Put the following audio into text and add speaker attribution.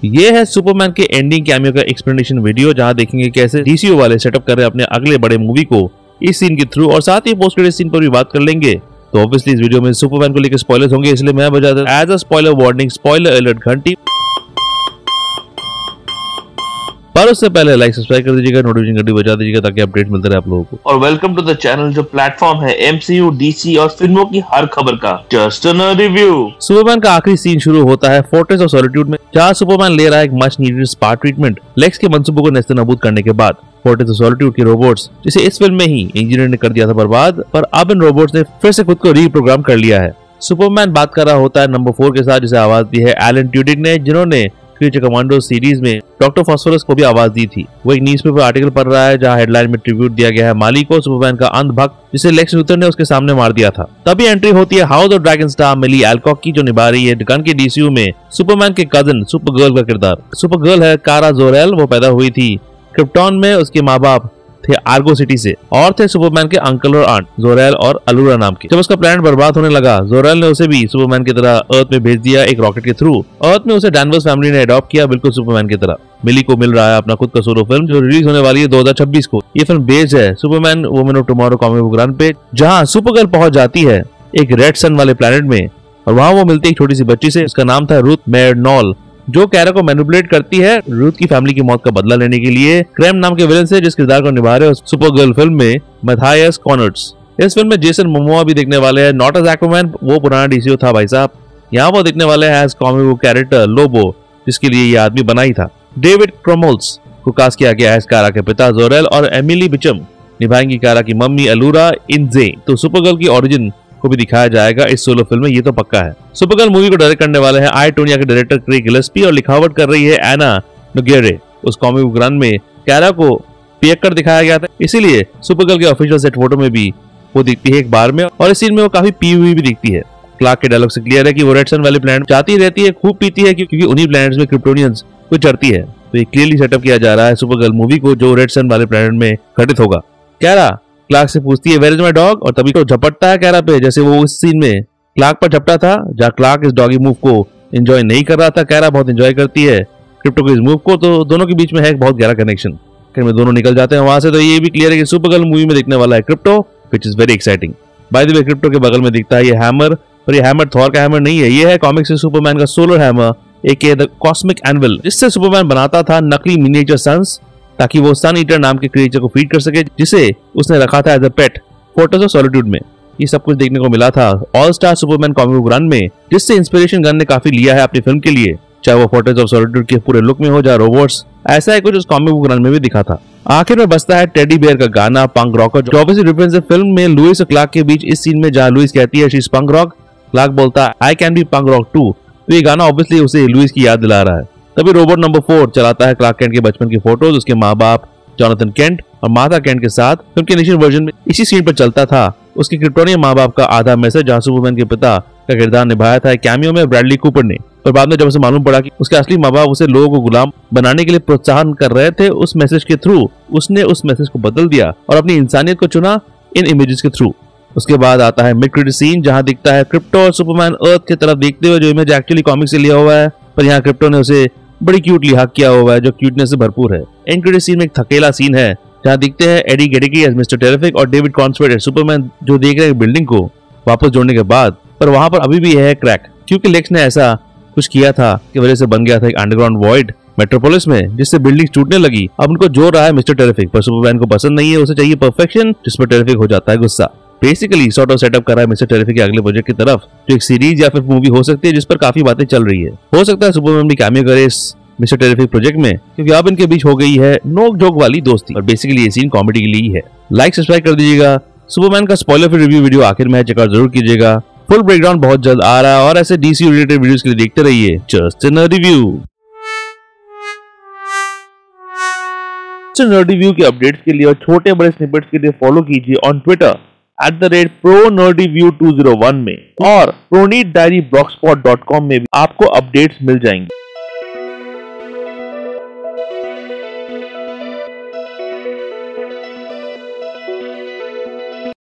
Speaker 1: ये है सुपरमैन के एंडिंग कैमियो का एक्सप्लेनेशन वीडियो, जहां देखेंगे कैसे डीसीयू वाले सेटअप कर रहे हैं अपने अगले बड़े मूवी को इस सीन के थ्रू, और साथ ही पोस्ट क्रेडिट सीन पर भी बात कर लेंगे। तो ऑब्वियसली इस वीडियो में सुपरमैन को लेकर स्पॉयलर्स होंगे, इसलिए मैं बजा दूं as a spoiler warning, spoiler alert घंटी। पर उससे पहले लाइक सब्सक्राइब कर दीजिएगा, नोटिफिकेशन घंटी बजा दीजिएगा ताकि अपडेट मिलते रहे आप लोगों को।
Speaker 2: और वेलकम टू द चैनल जो प्लेटफॉर्म है एमसीयू, डीसी और फिल्मों की हर खबर का जस्ट अ रिव्यू।
Speaker 1: सुपरमैन का आखिरी सीन शुरू होता है फोर्ट्रेस ऑफ सॉलिट्यूड में, जहां सुपरमैन ले रहा है एक much needed spa treatment Lex के मंसूबों को नेस्तनाबूद करने के बाद। फोर्ट्रेस ऑफ सॉलिट्यूड के रोबोट्स, जिसे इस फिल्म में ही इंजीनियर ने कर दिया था बर्बाद, पर अब इन रोबोट्स ने फिर से खुद को रीप्रोग्राम कर लिया है। सुपरमैन बात कर रहा होता है नंबर 4 के साथ, जिसे आवाज दी है एलन ट्यूडिंग ने, जिन्होंने क्रीचर कमांडो सीरीज में डॉक्टर फास्फोरस को भी आवाज दी थी। वो एक न्यूज़पेपर आर्टिकल पढ़ रहा है जहां हेडलाइन में ट्रिब्यूट दिया गया है माली को, सुपरमैन का अंधभक्त जिसे लेक्स लूथर ने उसके सामने मार दिया था। तभी एंट्री होती है हाउस ऑफ ड्रैगन स्टार मिली एल्कॉक की, जो निभा रही है गन के डीसीयू में सुपरमैन के कजन सुपरगर्ल का किरदार। सुपरगर्ल है कारा जोरेल, वो पैदा हुई थी क्रिप्टॉन में। उसके माँ बाप थे आर्गो सिटी से और थे सुपरमैन के अंकल और आंट जोरेल और अलूरा नाम के। जब उसका प्लान बर्बाद होने लगा, जोरेल ने उसे भी सुपरमैन की तरह अर्थ में भेज दिया एक रॉकेट के थ्रू। अर्थ में उसे डैनवर्स फैमिली ने अडॉप्ट किया, बिल्कुल सुपरमैन की तरह। मिली को मिल रहा है अपना खुद का सोलो फिल्म, जो रिलीज होने वाली है 2026 को। ये फिल्म बेस्ड है Superman women of tomorrow comic book run पे, जहाँ सुपरगर्ल पहुंच जाती है एक रेड सन वाले प्लेनेट में, और वहाँ वो मिलती है एक छोटी सी बच्ची से। उसका नाम था रूथ मेयरनॉल, जो कैरा को मैनिपुलेट करती है रूथ की फैमिली की मौत का बदला लेने के लिए। क्रैम नाम के विलन से, जिस किरदार को निभा रहे सुपरगर्ल फिल्म में मैथायस कॉनर्ट्स। इस फिल्म में जेसन मोमोआ भी दिखने वाले हैं, नॉट एज एक्वामैन, वो पुराना डीसीयू था भाई साहब। यहाँ वो दिखने वाले हैं as comic book character Lobo, जिसके लिए ये आदमी बना ही था। डेविड क्रमोल्स को कास्ट किया गया है कारा के पिता जोरेल, और एमिली बिचम निभाएंगी कारा की मम्मी अलूरा इनजे। तो सुपरगर्ल की ओरिजिन को भी दिखाया जाएगा इस सोलो फिल्म में, ये तो पक्का है। सुपरगर्ल मूवी को डायरेक्ट करने वाले हैं आई टोनिया के डायरेक्टर क्रेग गिलेस्पी, और लिखावट कर रही है एना नोगेरे। उस कॉमिक बुक रन में कैरा को पियक कर दिखाया गया था, इसीलिए सुपरगर्ल के ऑफिशियल सेट फोटो में भी वो दिखती है एक बार में, और इस सीन में वो काफी पी हुई भी दिखती है। क्लार्क के डायलॉग से क्लियर है कि वो रेड सन वाले प्लैनेट जाती रहती है, खूब पीती है, क्योंकि उन्हीं प्लैनेट्स में क्रिप्टोनियंस को चढ़ती है। तो ये क्लियरली सेटअप किया जा रहा है सुपरगर्ल मूवी को, जो रेड सन वाले प्लैनेट में घटित होगा। कैरा क्लार्क से पूछती है वेयर इज माय डॉग, और तभी तो झपटता है कैरा पे, जैसे वो उस सीन में क्लार्क पर झपटा था, जहाँ क्लार्क इस डॉगी मूव को एंजॉय नहीं कर रहा था। कैरा बहुत एंजॉय करती है क्रिप्टो के इस मूव को, तो दोनों के बीच में है एक बहुत गहरा कनेक्शन। में दोनों निकल जाते हैं वहां से। तो ये भी क्लियर है कि सुपरगर्ल मूवी में दिखने वाला है crypto, which is very exciting. By the way, crypto के बगल में दिखता है ये हैमर, पर ये हैमर थॉर का हैमर नहीं है, ये है कॉमिक से सुपरमैन का solar hammer, aka the cosmic anvil, जिससे सुपरमैन बनाता था नकली मिनिएचर सन्स, ताकि वो सन ईटर नाम के क्रिएचर को फीड कर सके, जिसे उसने रखा था as a pet Fortress of Solitude में। ये सब कुछ देखने को मिला था All Star Superman comic book run में, जिससे इंस्पिरेशन गन ने काफी लिया है अपनी फिल्म के लिए, चाहे वो फोर्ट्रेस ऑफ सॉलिट्यूड के पूरे लुक में हो, जहाँ रोबोट्स, ऐसा है कुछ उस कॉमिक बुक रन में भी दिखा था। आखिर में बचता है टेडी बेयर का गाना पंक रॉकर, जो ऑब्वियसली रेफरेंस है फिल्म में लुइस और क्लार्क के बीच इस सीन में, जहाँ लुइस कहती है she is punk rock, Clark बोलता है I can be punk rock too. तो ये गाना ऑब्वियसली उसे लुइस की याद दिला रहा है। तभी रोबोट नंबर 4 चलाता है क्लार्क कैंट के बचपन की फोटोज उसके माँ बाप जॉनथन केंट और मार्था केंट के साथ। फिल्म के इनिशियल वर्जन में इसी सीन पर चलता था उसके क्रिप्टोनियन माँ बाप का आधा मैसेज, जहाँ सुपरमैन के पिता का किरदार निभाया था कैमियो में ब्रैडली कूपर ने। पर बाद में जब उसे मालूम पड़ा कि उसके असली माँ बाप उसे लोगों को गुलाम बनाने के लिए प्रोत्साहन कर रहे थे उस मैसेज के थ्रू, उसने उस मैसेज को बदल दिया और अपनी इंसानियत को चुना इन इमेजेस के थ्रू। उसके बाद आता है मिड क्रेडिट सीन, जहाँ दिखता है क्रिप्टो और सुपरमैन अर्थ की तरफ देखते हुए, जो इमेज एक्चुअली कॉमिक से लिया हुआ है, पर यहाँ क्रिप्टो ने उसे बड़ी क्यूटली हक किया हुआ है, जो क्यूटनेस से भरपूर है। एंड क्रेडिट सीन में एक थकेला सीन है, जहाँ दिखते हैं एडी गेडिकी एज मिस्टर टेरिफिक और डेविड कॉन्सवर्ट एज सुपरमैन, जो देख रहे हैं बिल्डिंग को वापस जोड़ने के बाद, पर वहां पर अभी भी है क्रैक, क्योंकि लेक्स ने ऐसा कुछ किया था की वजह से बन गया था एक अंडरग्राउंड वॉइड मेट्रोपोलिस में, जिससे बिल्डिंग टूटने लगी। अब उनको जोड़ रहा है मिस्टर टेरिफिक, पर सुपरमैन को पसंद नहीं है, उसे चाहिए परफेक्शन, जिस पर टेरिफिक हो जाता है गुस्सा। बेसिकली सॉर्ट ऑफ सेटअप कर रहा है मिस्टर टेरिफिक के अगले प्रोजेक्ट की तरफ, जो एक सीरीज या फिर मूवी हो सकती है, जिस पर काफी बातें चल रही है। हो सकता है सुपरमैन भी कैमियो करे इस मिस्टर टेरिफिक प्रोजेक्ट में, क्योंकि अब इनके बीच हो गई है नोक जोक वाली दोस्ती, और बेसिकली ये सीन कॉमेडी के लिए ही है। लाइक सब्सक्राइब कर दीजिएगा। सुपरमैन का स्पॉइलर फ्री रिव्यू वीडियो आखिर में चेकआउट जरूर कीजिएगा। फुल ब्रेकडाउन बहुत जल्द आ रहा है, और ऐसे डीसी रिलेटेड वीडियोस के लिए देखते रहिए जस्ट अ रिव्यू। रिव्यू के अपडेट्स के लिए और छोटे बड़े स्निपेट्स के लिए फॉलो कीजिए ऑन ट्विटर @ProNerdyView201 में, और ProNeedDiaryBlogspot.com में भी आपको अपडेट्स मिल जाएंगे।